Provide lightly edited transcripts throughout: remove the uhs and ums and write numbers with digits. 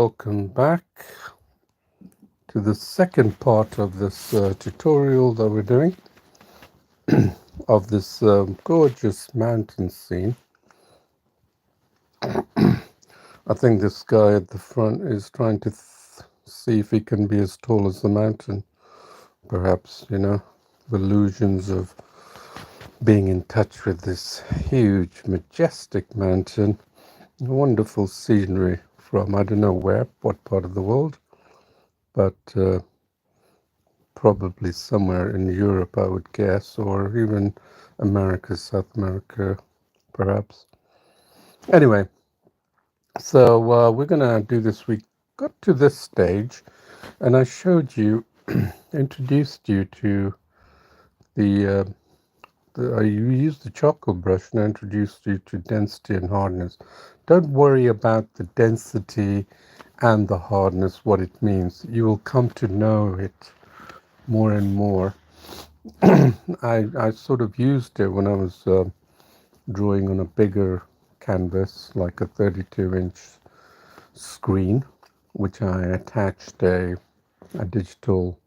welcome back to the second part of this tutorial that we're doing of this gorgeous mountain scene. I think this guy at the front is trying to see if he can be as tall as the mountain. Perhaps, illusions of being in touch with this huge, majestic mountain. Wonderful scenery from I don't know what part of the world, but probably somewhere in Europe, I would guess, or even America, South America, perhaps. Anyway, so we're going to do this. We got to this stage, and I showed you, introduced you to I used the charcoal brush and I introduced you to density and hardness. Don't worry about the density and the hardness, what it means. You will come to know it more and more. I sort of used it when I was drawing on a bigger canvas, like a 32-inch screen, which I attached a digital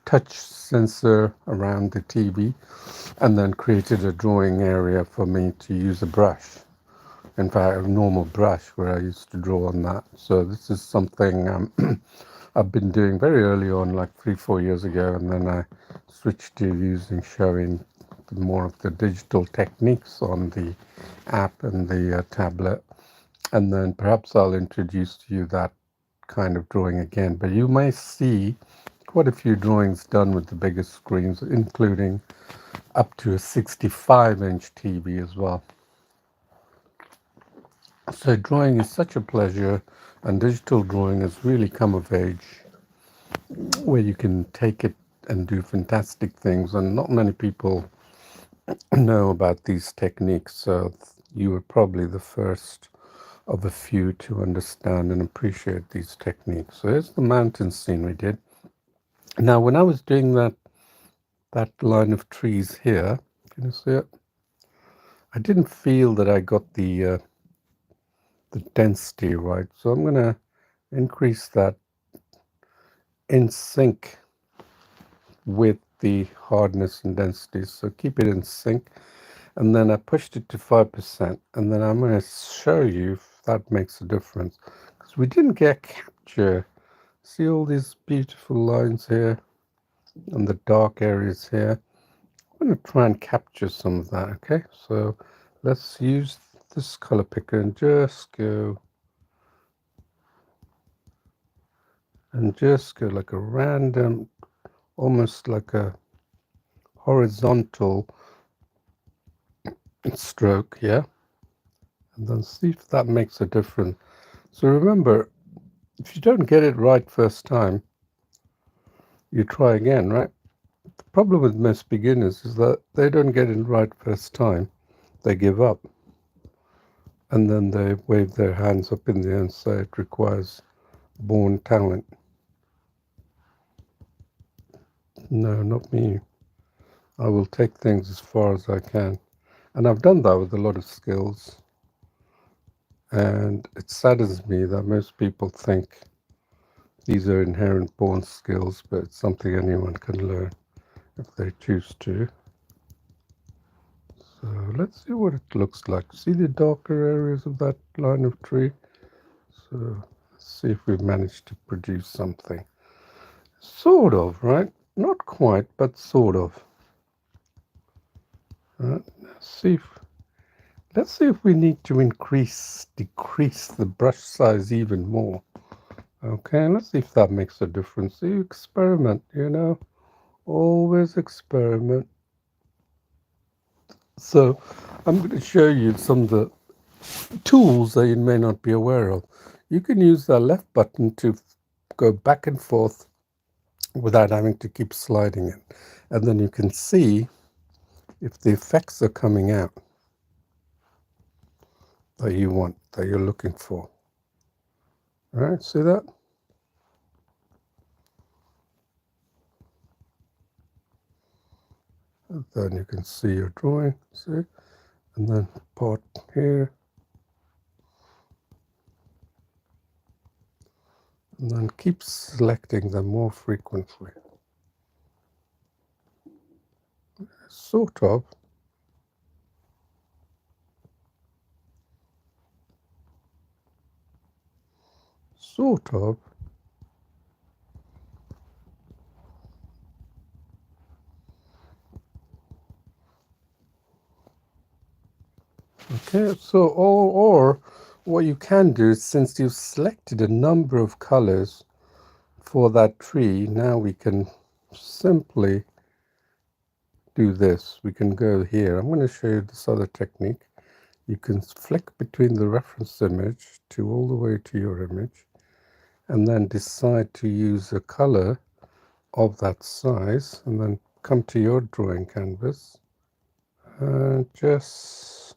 touch sensor around the TV, and then created a drawing area for me to use a brush. In fact, a normal brush where I used to draw on that. So this is something I've been doing very early on, like 3-4 years ago, and then I switched to showing more of the digital techniques on the app and the tablet. And then perhaps I'll introduce to you that kind of drawing again. But you may see quite a few drawings done with the biggest screens, including up to a 65-inch TV as well. So drawing is such a pleasure, and digital drawing has really come of age, where you can take it and do fantastic things, and not many people know about these techniques, so you were probably the first of a few to understand and appreciate these techniques. So here's the mountain scene we did. Now when I was doing that line of trees here, can you see it? I didn't feel that I got the density right, so I'm going to increase that in sync with the hardness and density. So keep it in sync, and then I pushed it to 5%, and then I'm going to show you if that makes a difference, because we didn't get capture. See all these beautiful lines here and the dark areas here. I'm going to try and capture some of that. Okay, so let's use this color picker and just go like a random, almost like a horizontal stroke, yeah, and then see if that makes a difference. So remember, if you don't get it right first time, you try again, right? The problem with most beginners is that they don't get it right first time, they give up, and then they wave their hands up in the air and say it requires born talent. No, not me. I will take things as far as I can, and I've done that with a lot of skills. And it saddens me that most people think these are inherent born skills, but it's something anyone can learn if they choose to. So let's see what it looks like. See the darker areas of that line of tree? So let's see if we've managed to produce something. Sort of, right? Not quite, but sort of. Let's see if we need to decrease the brush size even more. Okay, let's see if that makes a difference. You experiment, always experiment. So I'm going to show you some of the tools that you may not be aware of. You can use the left button to go back and forth without having to keep sliding it. And then you can see if the effects are coming out that you want, that you're looking for. All right, see that? And then you can see your drawing, see? and then part here, and then keep selecting them more frequently. Sort of. Sort of. Okay, so or what you can do is, since you've selected a number of colors for that tree, now we can simply do this. We can go here. I'm going to show you this other technique. You can flick between the reference image to all the way to your image, and then decide to use a color of that size, and then come to your drawing canvas and just,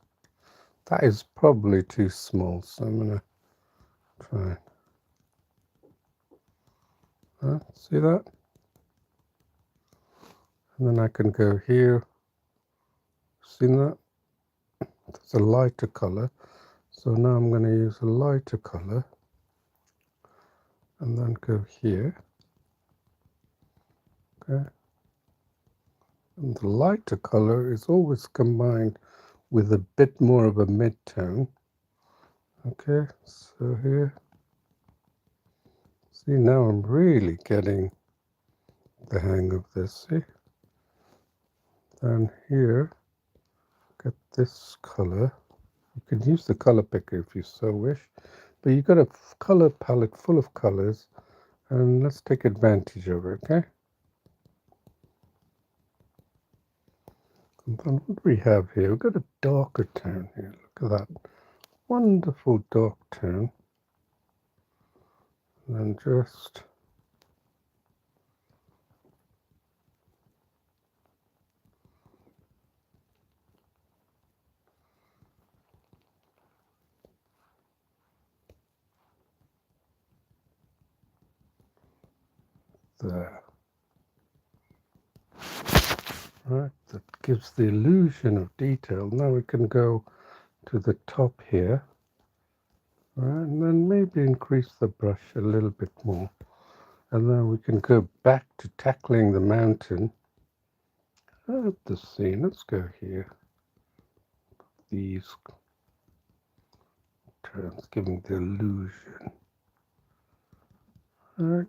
that is probably too small, so I'm going to try. See that? And then I can go here. Seen that? It's a lighter color. So now I'm going to use a lighter color and then go here. Okay. And the lighter color is always combined with a bit more of a mid-tone. Okay, so here. See, now I'm really getting the hang of this. See? Then here, get this color. You can use the color picker if you so wish, but you've got a color palette full of colors, and let's take advantage of it, okay? And then what do we have here? We've got a darker tone here. Look at that wonderful dark tone. And then just there. Right, that gives the illusion of detail. Now we can go to the top here. Right, and then maybe increase the brush a little bit more. And then we can go back to tackling the mountain. The scene, let's go here. These turns, giving the illusion. Right,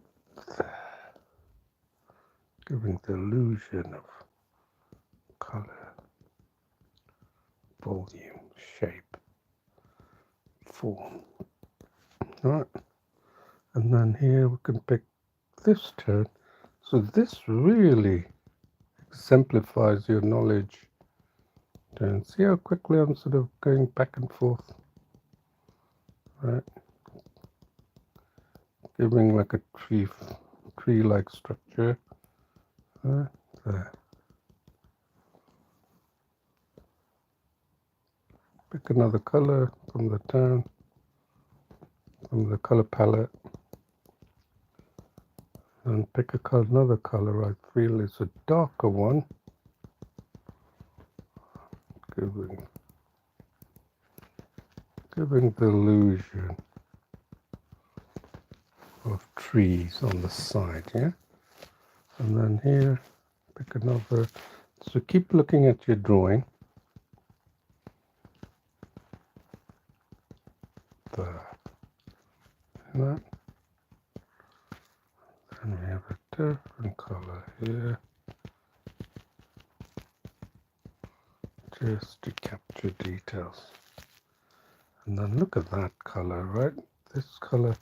giving the illusion of color, volume, shape, form. Right, and then here we can pick this tone. So this really exemplifies your knowledge. And see how quickly I'm sort of going back and forth. Right, giving like a tree-like structure. Right there. Pick another color from the tone, from the color palette, and pick another color I feel is a darker one, giving the illusion of trees on the side, yeah? And then here, pick another. So keep looking at your drawing. There. That. And we have a different color here, just to capture details. And then look at that color, right? This color,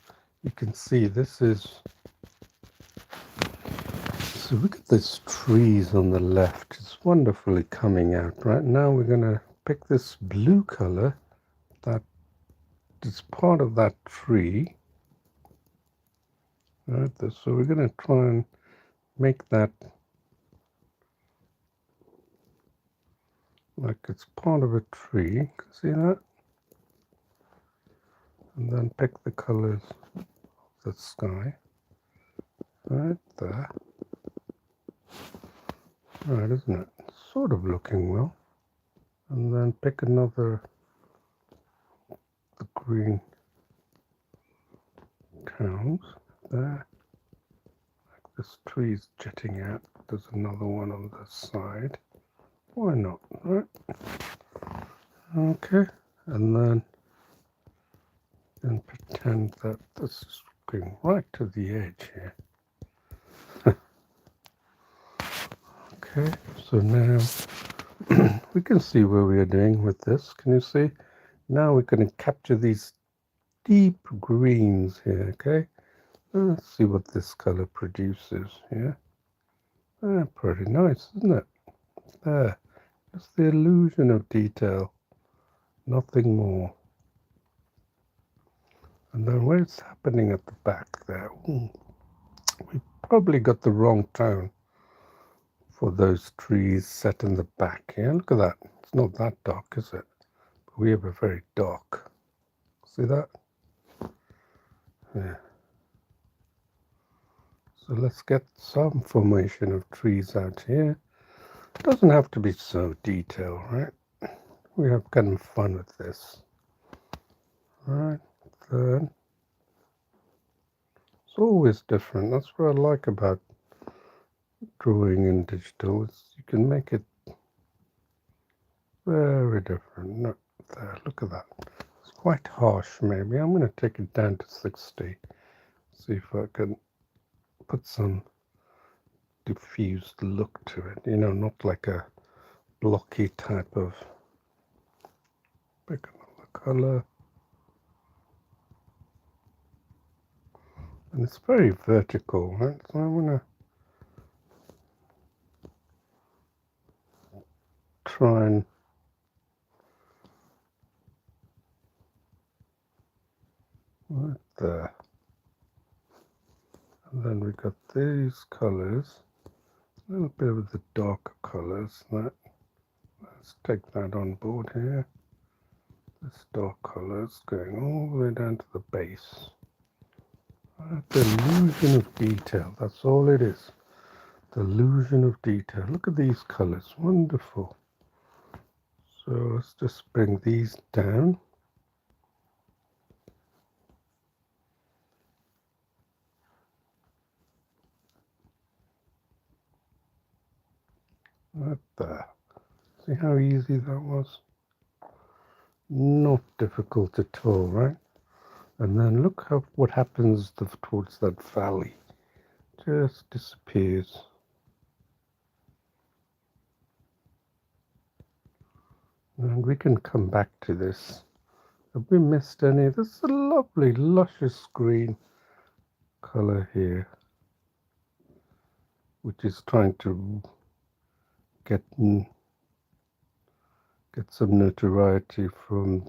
you can see this is, so look at these trees on the left. It's wonderfully coming out. Right now we're going to pick this blue color that is part of that tree. Right, so we're going to try and make that like it's part of a tree. See that? And then pick the colors of the sky. Right there. Right, isn't it? Sort of looking well. And then pick another, the green cones there. This tree's jutting out. There's another one on the side. Why not, right? Okay, and then pretend that this is going right to the edge here. Okay, so now we can see where we are doing with this. Can you see? Now we're going to capture these deep greens here, okay? Let's see what this color produces here. Pretty nice, isn't it? There, just the illusion of detail, nothing more. And then what's happening at the back there? We probably got the wrong tone for those trees set in the back here. Look at that. It's not that dark, is it? But we have a very dark. See that? Yeah. So let's get some formation of trees out here. It doesn't have to be so detailed, right? We have kind of fun with this. Right, then it's always different. That's what I like about drawing in digital. You can make it very different. No, there, look at that. It's quite harsh, maybe. I'm going to take it down to 60. See if I can put some diffused look to it. You know, not like a blocky type of. Pick another color. And it's very vertical, right? So I'm going to try and right there. And then we got these colors, a little bit of the darker colors. Let's take that on board here. This dark colors going all the way down to the base. The illusion of detail, that's all it is. The illusion of detail. Look at these colors, wonderful. So let's just bring these down. Right there. See how easy that was? Not difficult at all, right? And then look what happens towards that valley. Just disappears. And we can come back to this. Have we missed any? This is a lovely, luscious green color here, which is trying to get some notoriety from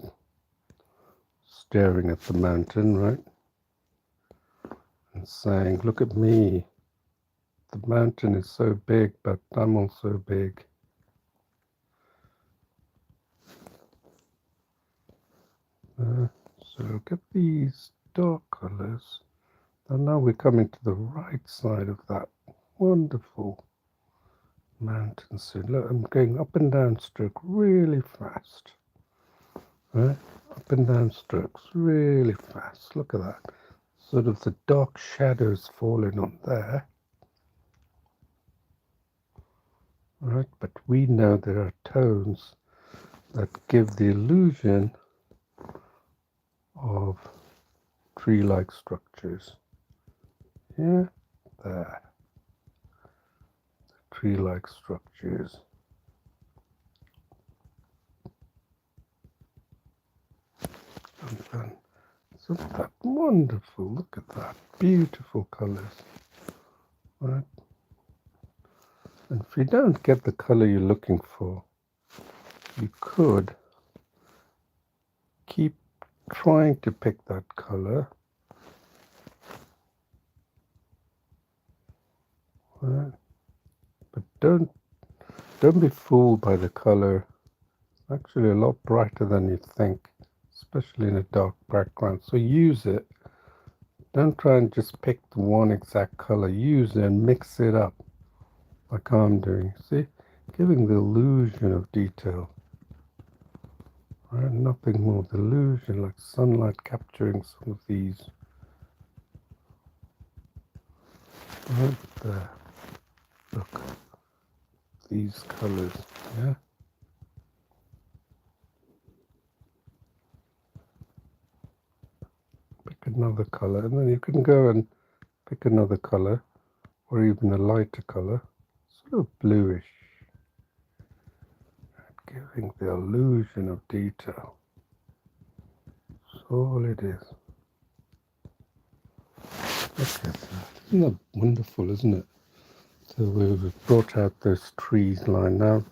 staring at the mountain, right? And saying, look at me. The mountain is so big, but I'm also big. So get these dark colors. And now we're coming to the right side of that wonderful mountain scene. Look, I'm going up and down stroke really fast. Right? Up and down strokes really fast. Look at that. Sort of the dark shadows falling on there. Right? But we know there are tones that give the illusion of tree-like structures. Yeah, there. Tree-like structures. And then, isn't that wonderful? Look at that. Beautiful colors. Right? And if you don't get the color you're looking for, you could keep trying to pick that color. Right? But don't be fooled by the color. It's actually a lot brighter than you think, especially in a dark background. So use it. Don't try and just pick the one exact color. Use it and mix it up like I'm doing. See? Giving the illusion of detail. Right? Nothing more the illusion, like sunlight capturing some of these. Right there. Look, these colors, yeah? Pick another color, and then you can go and pick another color, or even a lighter color, sort of bluish, giving the illusion of detail. That's all it is. Look at that. Isn't that wonderful, isn't it? So we've brought out this trees line. Now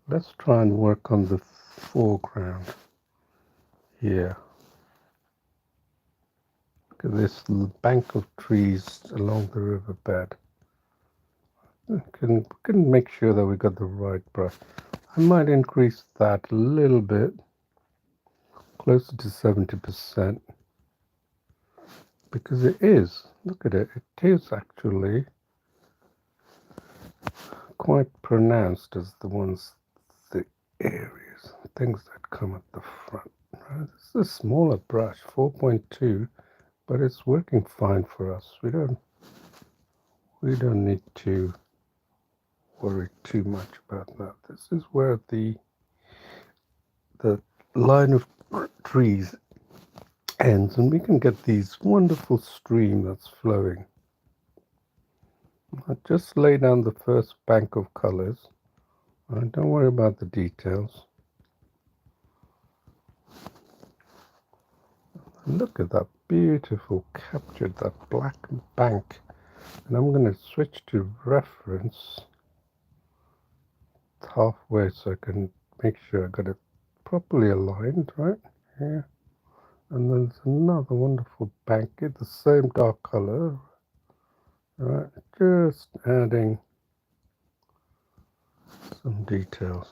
let's try and work on the foreground here. Look at this bank of trees along the riverbed. We can make sure that we got the right brush. I might increase that a little bit, closer to 70%, because it is, look at it, it is actually quite pronounced as the areas, things that come at the front. Right? This is a smaller brush, 4.2, but it's working fine for us. We don't need to worry too much about that. This is where the line of trees ends, and we can get these wonderful stream that's flowing. I just lay down the first bank of colors. Right, don't worry about the details. Look at that beautiful captured, that black bank. And I'm going to switch to reference halfway so I can make sure I got it properly aligned, right here. And then there's another wonderful bank, get the same dark color, right? Just adding some details.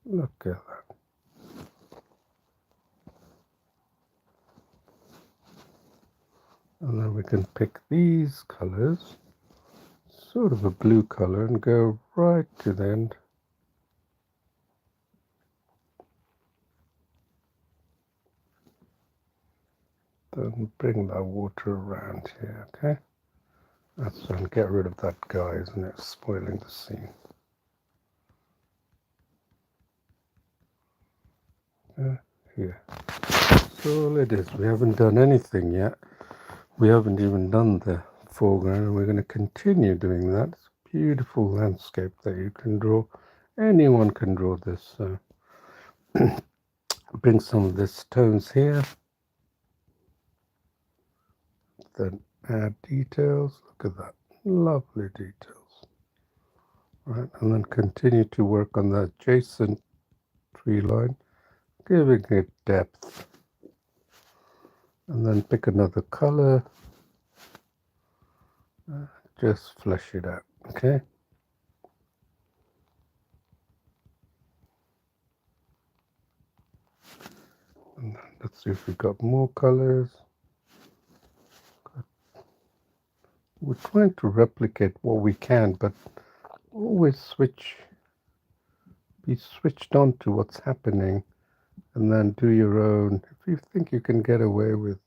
Look at that. And then we can pick these colors, sort of a blue color, and go right to the end. Then bring that water around here, okay? That's and get rid of that guy, isn't it? Spoiling the scene. Here. That's all it is. We haven't done anything yet. We haven't even done the foreground, and we're going to continue doing that. It's a beautiful landscape that you can draw. Anyone can draw this. So bring some of the stones here. Then add details. Look at that. Lovely details. Right, and then continue to work on the adjacent tree line, giving it depth. And then pick another color. Just flesh it out, okay? And then let's see if we got more colors. We're trying to replicate what we can, but always be switched on to what's happening, and then do your own. If you think you can get away with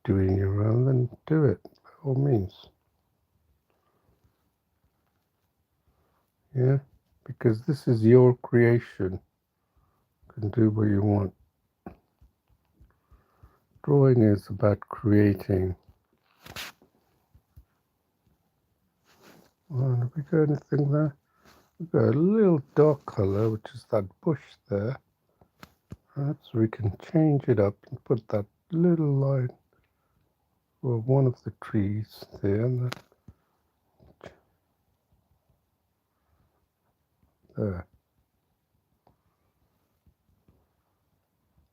doing your own, then do it, by all means. Yeah, because this is your creation. You can do what you want. Drawing is about creating. Oh, have we got anything there? We've got a little dark color, which is that bush there. Right, so we can change it up and put that little line for one of the trees there. And there.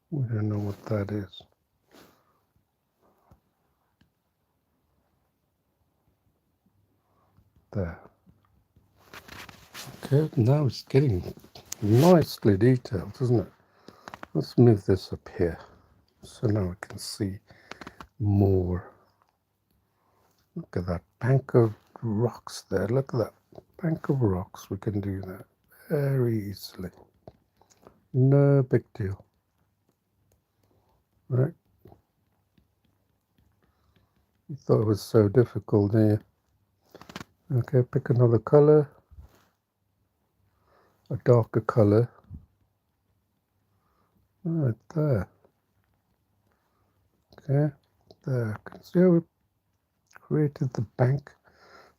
We don't know what that is. There. Okay, now it's getting nicely detailed, isn't it? Let's move this up here so now we can see more. Look at that bank of rocks there. Look at that bank of rocks, we can do that very easily. No big deal, right? You thought it was so difficult, didn't you? Okay, pick another color, a darker color, right there. Okay, there. Can you see how we created the bank?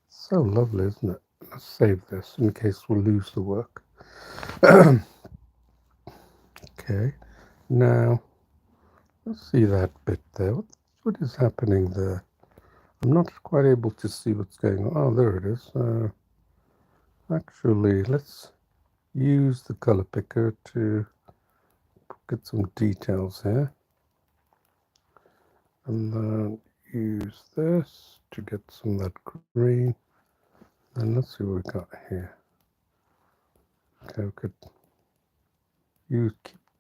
So lovely, isn't it? Let's save this in case we lose the work. Okay, now let's see that bit there. What is happening there? I'm not quite able to see what's going on. Oh, there it is. Actually, let's use the color picker to get some details here. And then use this to get some of that green. And let's see what we got here. Okay, we could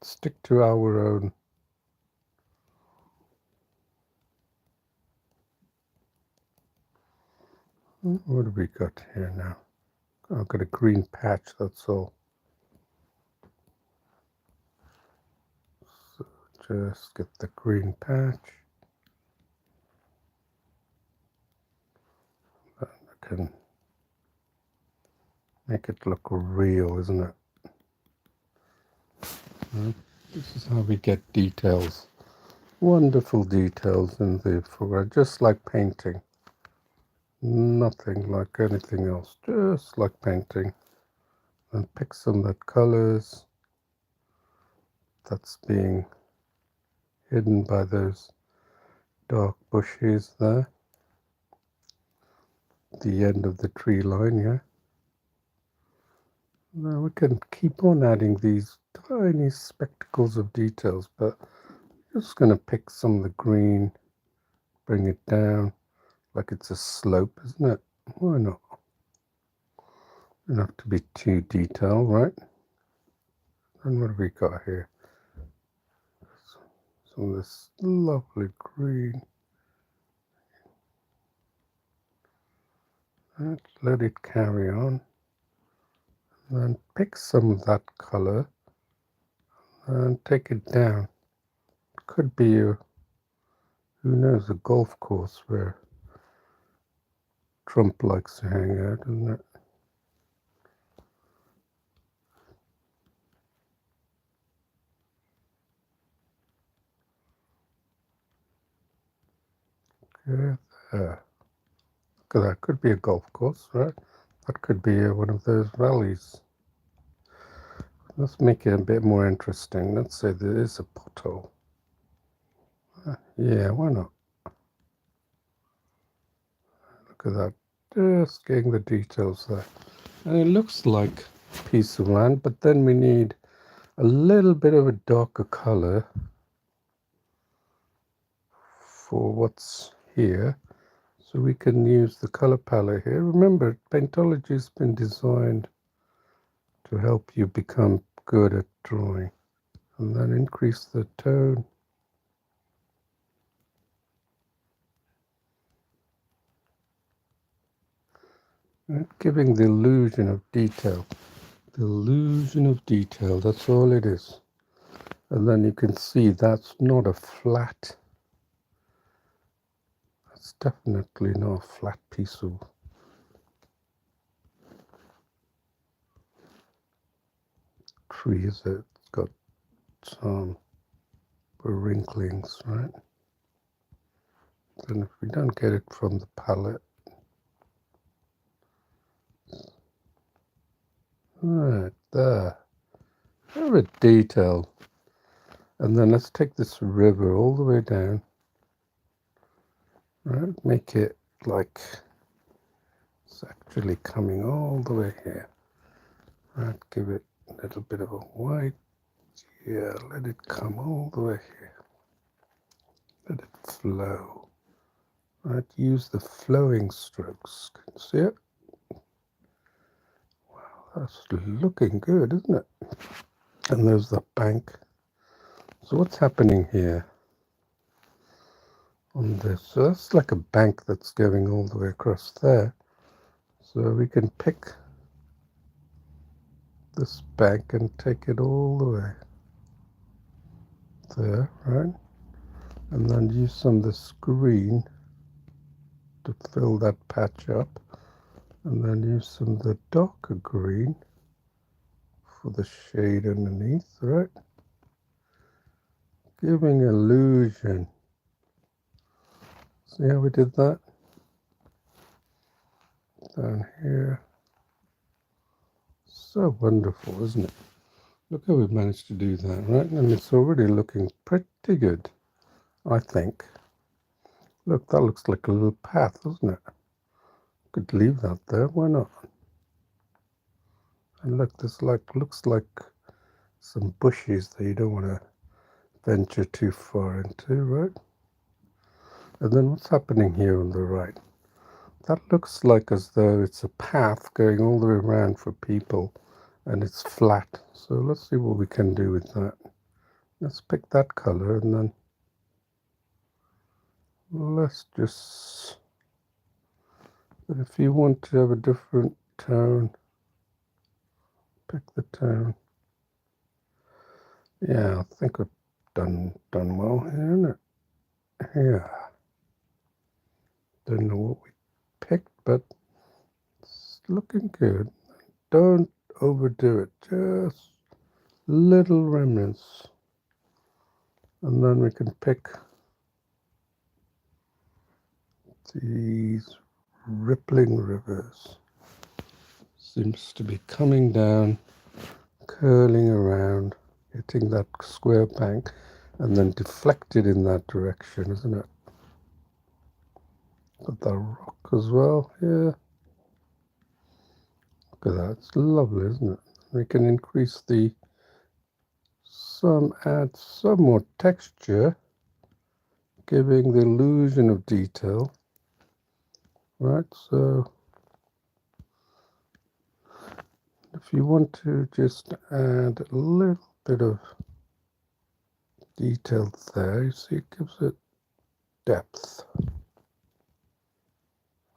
stick to our own. What have we got here now? I've got a green patch, that's all. So just get the green patch. And I can make it look real, isn't it? This is how we get details. Wonderful details in the foreground, just like painting. Nothing like anything else, just like painting. And pick some of that colors that's being hidden by those dark bushes there. The end of the tree line, yeah. Now we can keep on adding these tiny spectacles of details, but I'm just going to pick some of the green, bring it down like it's a slope, isn't it? Why not? Doesn't have to be too detailed, right? And what have we got here? Some of this lovely green. Let's let it carry on. And then pick some of that color and take it down. It could be a, who knows, a golf course where Trump likes to hang out, isn't it? Okay, there. Look at that. Could be a golf course, right? That could be one of those valleys. Let's make it a bit more interesting. Let's say there is a pothole. Yeah, why not? Look at that. Just getting the details there. And it looks like a piece of land, but then we need a little bit of a darker color for what's here. So we can use the color palette here. Remember, Paintology has been designed to help you become good at drawing. And then increase the tone. And giving the illusion of detail. The illusion of detail, that's all it is. And then you can see that's not a flat, that's definitely not a flat piece of tree, is it? It's got some wrinklings, right? And if we don't get it from the palette, right there, have a detail. And then let's take this river all the way down, right? Make it like it's actually coming all the way here, right? Give it a little bit of a white, yeah, let it come all the way here, let it flow, right? Use the flowing strokes, can you see it? That's looking good, isn't it? And there's the bank. So what's happening here on this? So that's like a bank that's going all the way across there. So we can pick this bank and take it all the way there, right? And then use some of this green to fill that patch up, and then use some of the darker green for the shade underneath, right? Giving illusion. See how we did that? Down here. So wonderful, isn't it? Look how we've managed to do that, right? And it's already looking pretty good, I think. Look, that looks like a little path, doesn't it? Could leave that there, why not? And look, this looks like some bushes that you don't want to venture too far into, right? And then what's happening here on the right? That looks like as though it's a path going all the way around for people, and it's flat. So let's see what we can do with that. Let's pick that color, and then let's just, but if you want to have a different tone, pick the tone. Yeah, I think we've done well here, isn't it? Yeah. Don't know what we picked, but it's looking good. Don't overdo it, just little remnants. And then we can pick these rippling rivers. Seems to be coming down, curling around, hitting that square bank, and then deflected in that direction, isn't it? Got that rock as well here. Look at that, it's lovely, isn't it? We can increase add some more texture, giving the illusion of detail, right? So if you want to just add a little bit of detail there, you see it gives it depth,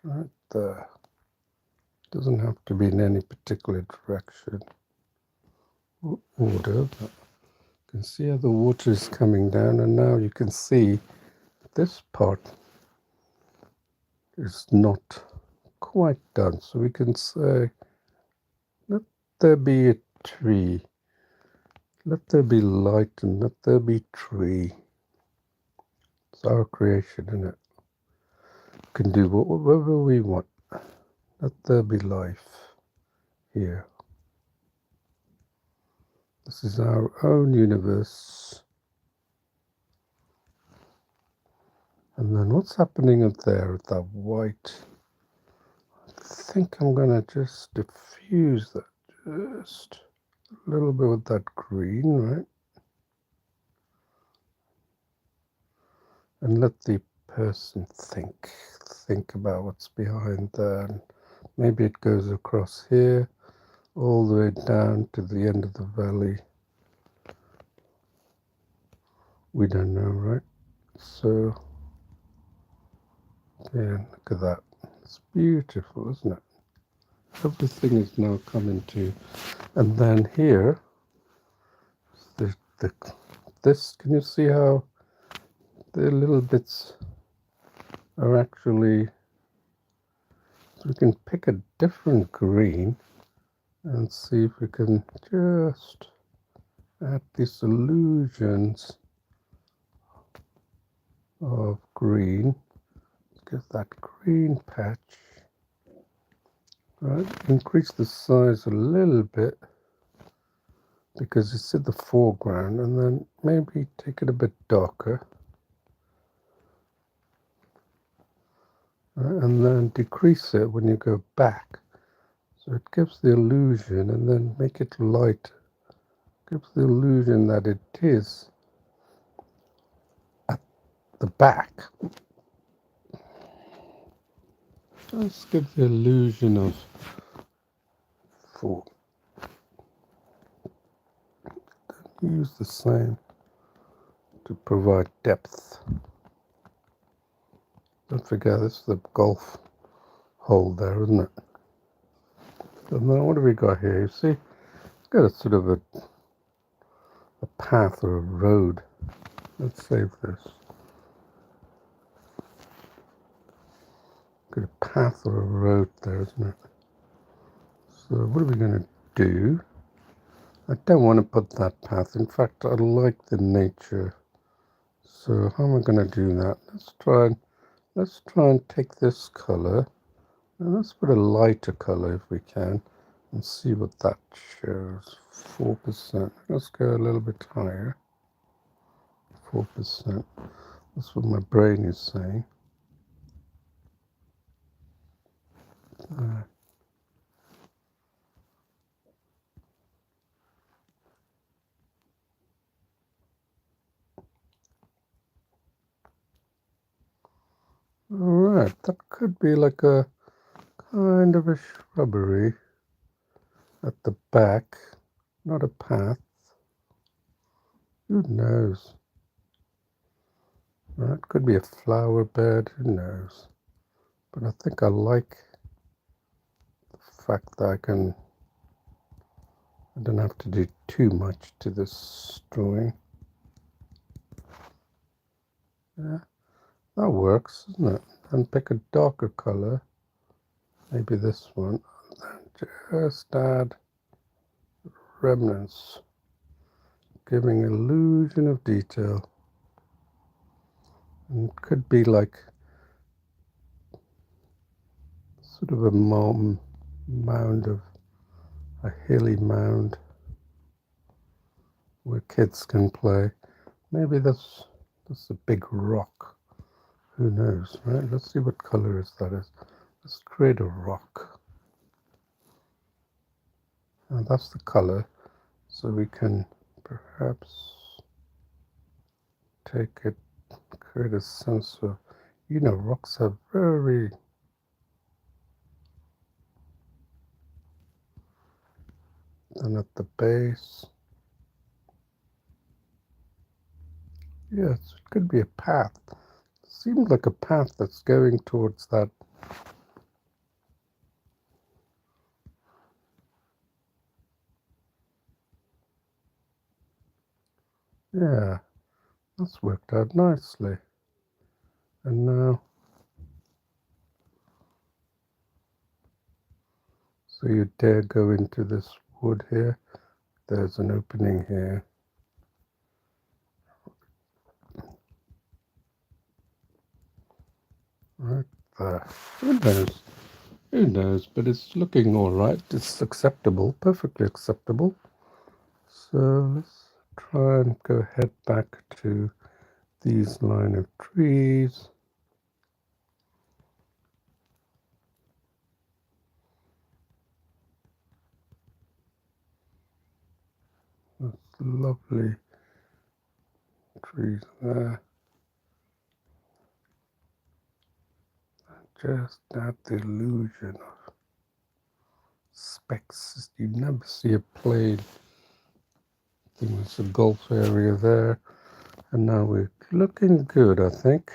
right there. Doesn't have to be in any particular direction or order, but you can see how the water is coming down, and now you can see this part is not quite done. So we can say, let there be a tree, let there be light, and let there be tree. It's our creation, isn't it? We can do whatever we want. Let there be life here. This is our own universe. And then what's happening up there with that white? I think I'm going to just diffuse that just a little bit with that green, right? And let the person think about what's behind there. And maybe it goes across here, all the way down to the end of the valley. We don't know, right? So, yeah, look at that. It's beautiful, isn't it? Everything is now coming to, and then here, this, can you see how the little bits are actually, so we can pick a different green and see if we can just add these illusions of green. Get that green patch, right? Increase the size a little bit because it's in the foreground, and then maybe take it a bit darker, right? And then decrease it when you go back, so it gives the illusion, and then make it light, gives the illusion that it is at the back. Let's give the illusion of four. Use the same to provide depth. Don't forget, this is the golf hole there, isn't it? And then what have we got here? You see, It's got a sort of a path or a road. Let's save this. Got a path or a road there, isn't it? So what are we going to do? I don't want to put that path. In fact, I like the nature. So how am I going to do that? Let's try and take this color and let's put a lighter color if we can and see what that shows. 4%. Let's go a little bit higher. 4%. That's what my brain is saying. Alright, that could be like a kind of a shrubbery at the back, not a path. Who knows? That could be a flower bed, who knows? But I think I like the fact that I don't have to do too much to this drawing. Yeah, that works, doesn't it? And pick a darker color, maybe this one, and just add remnants, giving illusion of detail. And it could be like sort of a mound of a hilly mound where kids can play. Maybe that's a big rock. Who knows, right? Let's see what color that is. Let's create a rock. And that's the color. So we can perhaps take it, create a sense of, rocks are very, and at the base, yes, it could be a path. It seems like a path that's going towards that. Yeah, that's worked out nicely. And now, so you dare go into this wood here. There's an opening here. Right there. Who knows? Who knows? But it's looking all right. It's acceptable, perfectly acceptable. So let's try and go head back to these line of trees. That's lovely trees there. Just add the illusion of specks. You never see a plane. I think there's a golf area there. And now we're looking good, I think.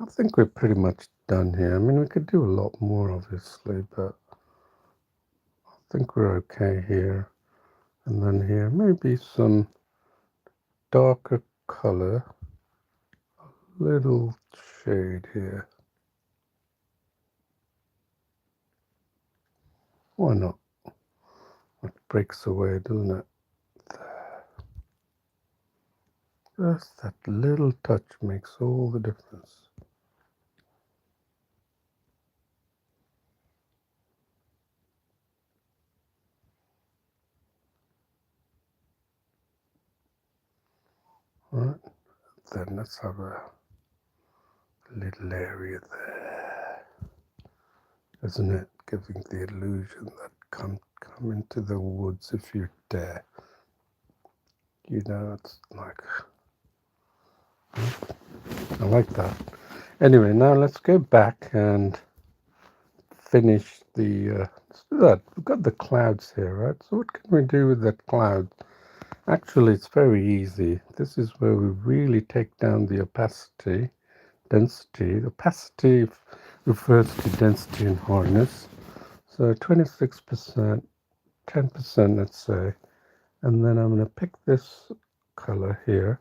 I think we're pretty much done here. I mean, we could do a lot more, obviously, but I think we're okay here. And then here, maybe some darker color, little shade here. Why not? It breaks away, doesn't it? Just that little touch makes all the difference. Right, then let's have a little area there, isn't it? Giving the illusion that come into the woods if you dare. It's like, I like that. Anyway, now let's go back and finish the, let's do that. We've got the clouds here, right? So what can we do with the clouds? Actually, it's very easy. This is where we really take down the opacity, density. Opacity refers to density in hardness. So 26%, 10%, let's say. And then I'm going to pick this color here,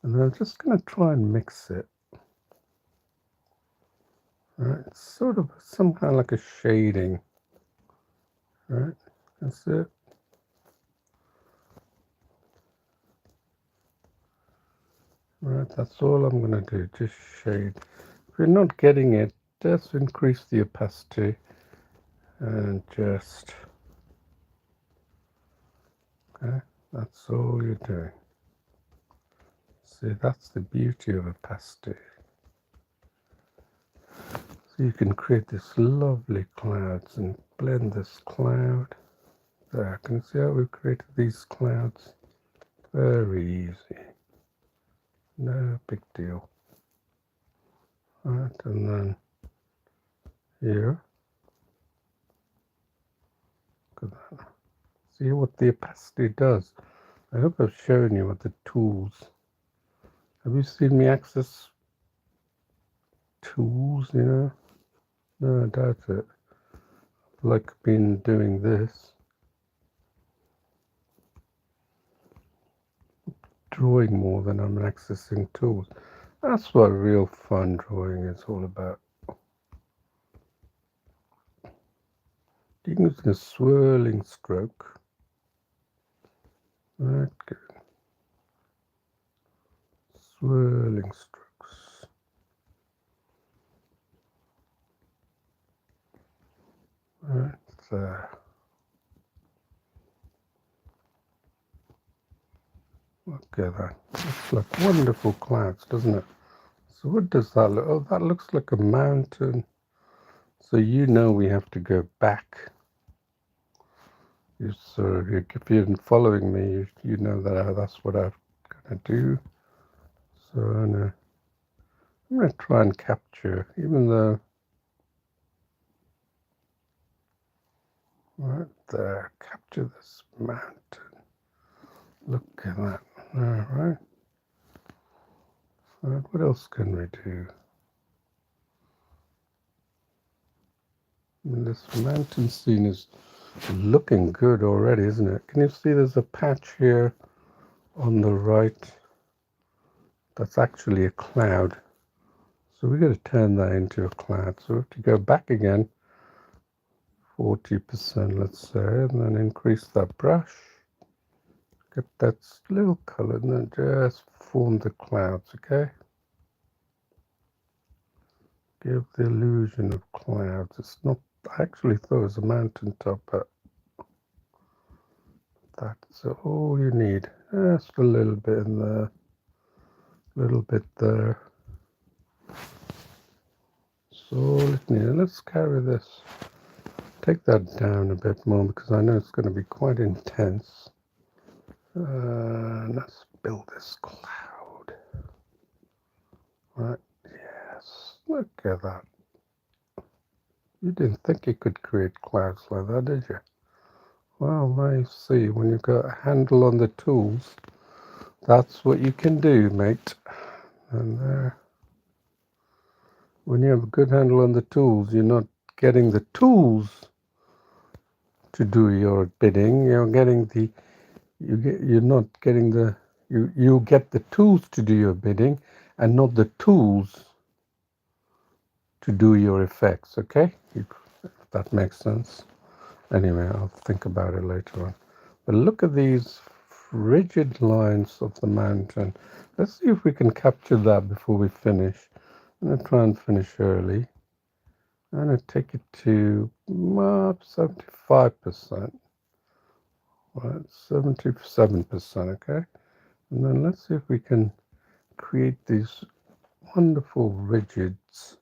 and then I'm just going to try and mix it. Right, it's sort of some kind of like a shading. Right, that's it. Right, that's all I'm going to do, just shade. If you're not getting it, just increase the opacity and just, okay, that's all you're doing. See, that's the beauty of opacity. So you can create this lovely clouds and blend this cloud. There, can you see how we've created these clouds? Very easy. No big deal. Right, and then here. Look at that. See what the opacity does. I hope I've shown you what the tools. Have you seen me access tools, you know? No, I doubt it. Like been doing this. Drawing more than I'm accessing tools. That's what real fun drawing is all about. Using a swirling stroke. Right, good. Swirling strokes. Right there. Look at that. Looks like wonderful clouds, doesn't it? So what does that look? Oh, that looks like a mountain. So you know we have to go back. So if you've been following me, you know that that's what I'm going to do. So I'm going to try and capture, even though, right there, capture this mountain. Look at that. All right. So what else can we do? I mean, this mountain scene is looking good already, isn't it? Can you see there's a patch here on the right? That's actually a cloud. So we're going to turn that into a cloud. So we have to go back again, 40%, let's say, and then increase that brush. Get that little color and then just form the clouds, okay? Give the illusion of clouds. It's not, I actually thought it was a mountaintop, but that's all you need. Just a little bit in there, a little bit there. So let's carry this. Take that down a bit more because I know it's going to be quite intense. Let's build this cloud. Right, yes, look at that. You didn't think you could create clouds like that, did you? Well, now you see, when you've got a handle on the tools, that's what you can do, mate. And there, when you have a good handle on the tools, you're not getting the tools to do your bidding. You're getting the, you're not getting the, you get the tools to do your bidding, and not the tools to do your effects. Okay, if that makes sense. Anyway, I'll think about it later on. But look at these rigid lines of the mountain. Let's see if we can capture that before we finish. I'm going to try and finish early. I'm going to take it to 75%. Right, 77%, okay? And then let's see if we can create these wonderful rigids.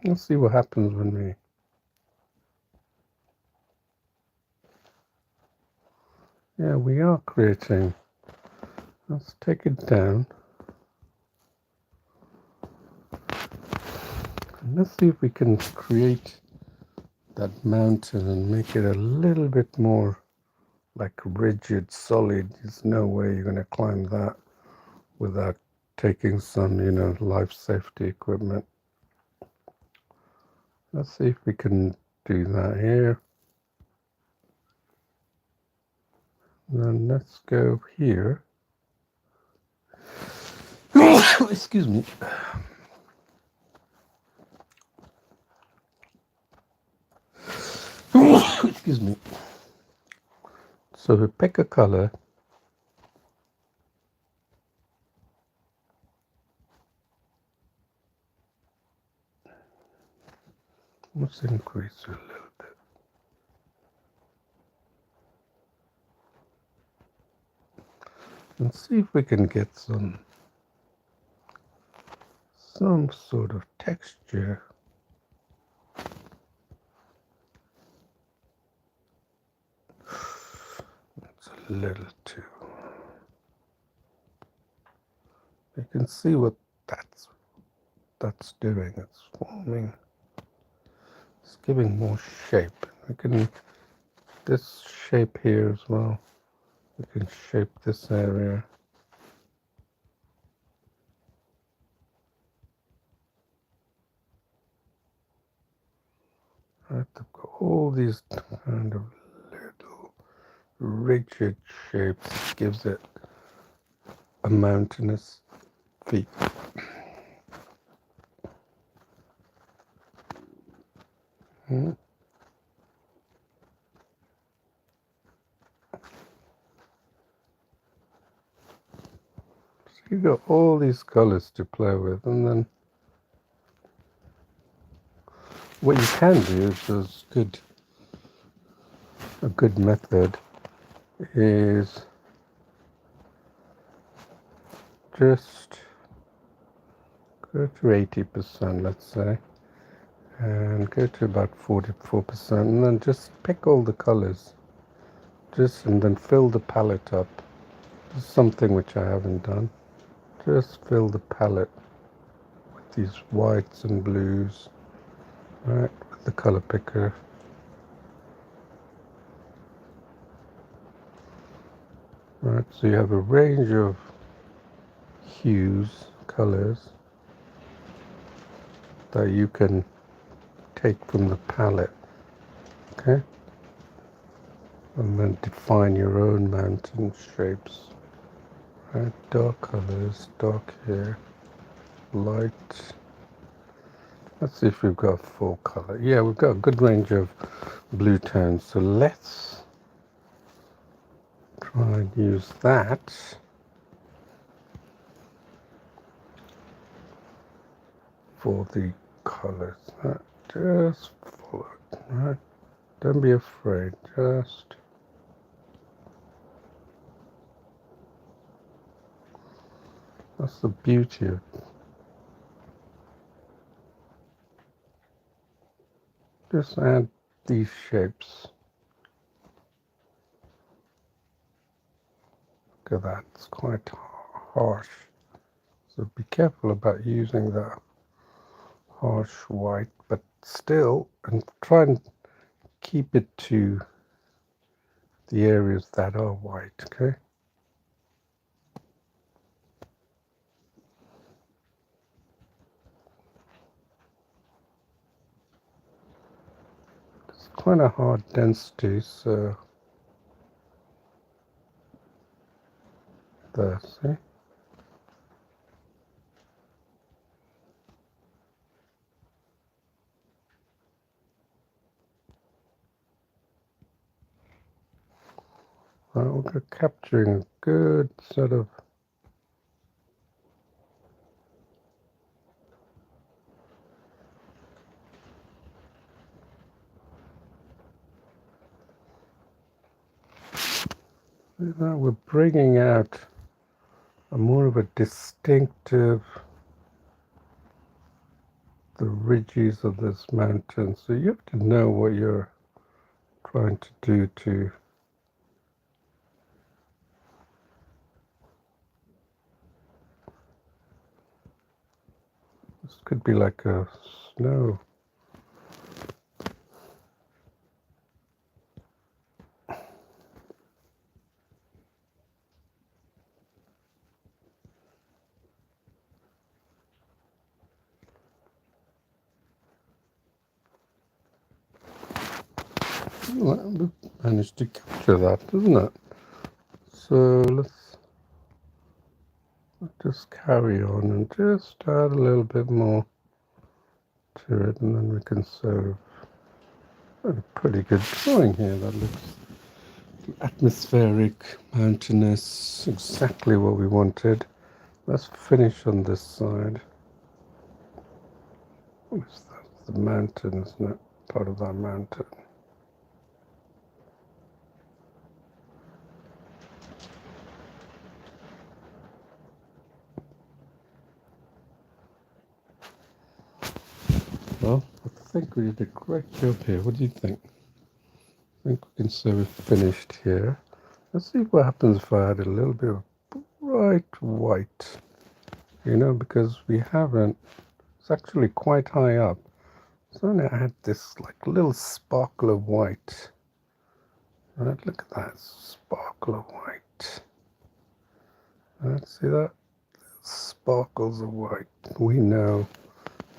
Let's see what happens when we... Yeah, we are creating. Let's take it down. And let's see if we can create that mountain and make it a little bit more like rigid, solid. There's no way you're going to climb that without taking some, life safety equipment. Let's see if we can do that here. Then let's go here. Excuse me. Excuse me. So we pick a color. Let's increase it a little bit. And see if we can get some sort of texture. It's a little too. You can see what that's doing. It's forming. It's giving more shape. We can this shape here as well. We can shape this area. Right, they've got all these kind of little rigid shapes. Gives it a mountainous feel. So you've got all these colors to play with, and then what you can do is a good method is just go to 80%, let's say, and go to about 44%, and then just pick all the colors, and then fill the palette up. This is something which I haven't done. Just fill the palette with these whites and blues, right, with the color picker. Right, so you have a range of hues, colors that you can take from the palette, okay? And then define your own mountain shapes. Right, dark colors, dark here, light. Let's see if we've got full color. Yeah, we've got a good range of blue tones. So let's try and use that for the colors. Right, just follow it. Right, don't be afraid. Just that's the beauty of just add these shapes. Look at that, it's quite harsh. So be careful about using the harsh white, but still, and try and keep it to the areas that are white, okay? It's quite a hard density, so there, see? Right, we're capturing a good set of we're bringing out a more of a distinctive, the ridges of this mountain. So you have to know what you're trying to do to this could be like a snow. Well, we managed to capture that, isn't it? So let's just carry on and just add a little bit more to it, and then we can serve a pretty good drawing here that looks atmospheric, mountainous, exactly what we wanted. Let's finish on this side. What is that? The mountain, isn't it? Part of that mountain. Well, I think we did a great job here. What do you think? I think we can say we're finished here. Let's see what happens if I add a little bit of bright white. You know, because we haven't, it's actually quite high up. So I'm going to add this like little sparkle of white. Right, look at that sparkle of white. Right, see that? Sparkles of white. We know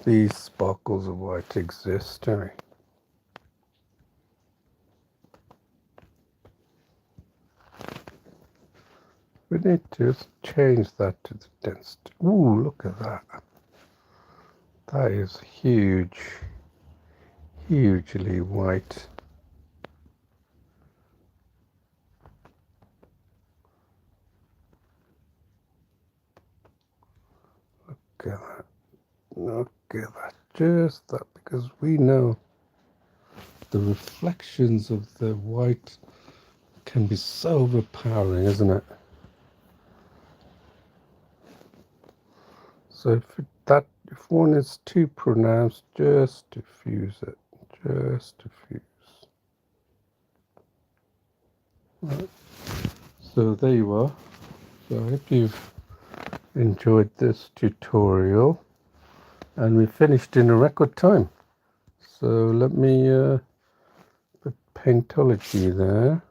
these sparkles of white exist, don't we? We need to just change that to the density. Ooh, look at that. That is huge. Hugely white. Look at that. Look at that. Just that, because we know the reflections of the white can be so overpowering, isn't it? So if one is too pronounced, just diffuse it. Just diffuse. Right. So there you are. So I hope you've enjoyed this tutorial, and we finished in a record time. So let me put Paintology there.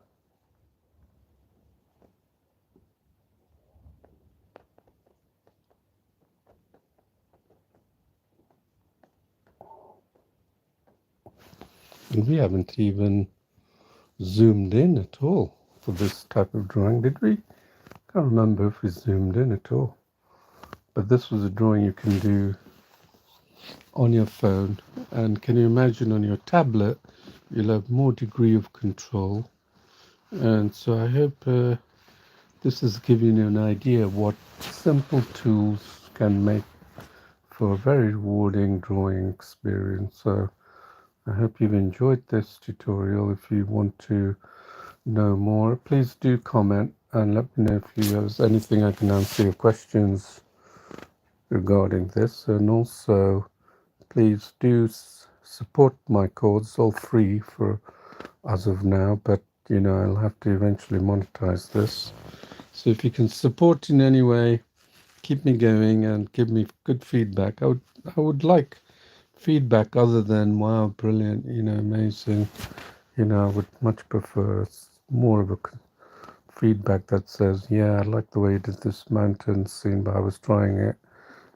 And we haven't even zoomed in at all for this type of drawing, did we? Can't remember if we zoomed in at all. But this was a drawing you can do on your phone, and can you imagine on your tablet you'll have more degree of control. And so I hope this is giving you an idea of what simple tools can make for a very rewarding drawing experience. So I hope you've enjoyed this tutorial. If you want to know more, please do comment and let me know if there's anything I can answer your questions regarding this. And also please do support my cause. It's all free for as of now, but you know, I'll have to eventually monetize this. So if you can support in any way, keep me going and give me good feedback. I would like feedback other than wow, brilliant, you know, amazing. You know, I would much prefer more of a feedback that says, yeah, I like the way you did this mountain scene, but I was trying it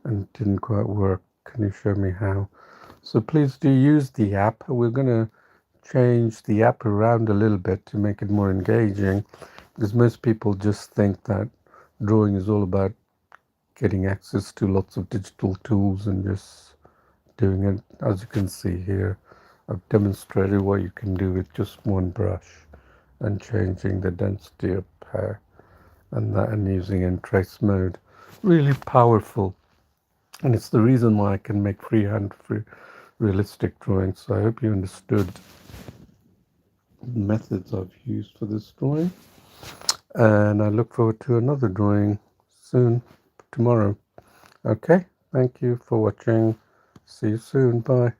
and it didn't quite work. Can you show me how? So please do use the app. We're going to change the app around a little bit to make it more engaging, because most people just think that drawing is all about getting access to lots of digital tools and just doing it. As you can see here, I've demonstrated what you can do with just one brush and changing the density of hair and using in trace mode. Really powerful, and it's the reason why I can make freehand realistic drawings. So I hope you understood the methods I've used for this drawing, and I look forward to another drawing soon, tomorrow. Okay, thank you for watching. See you soon. Bye.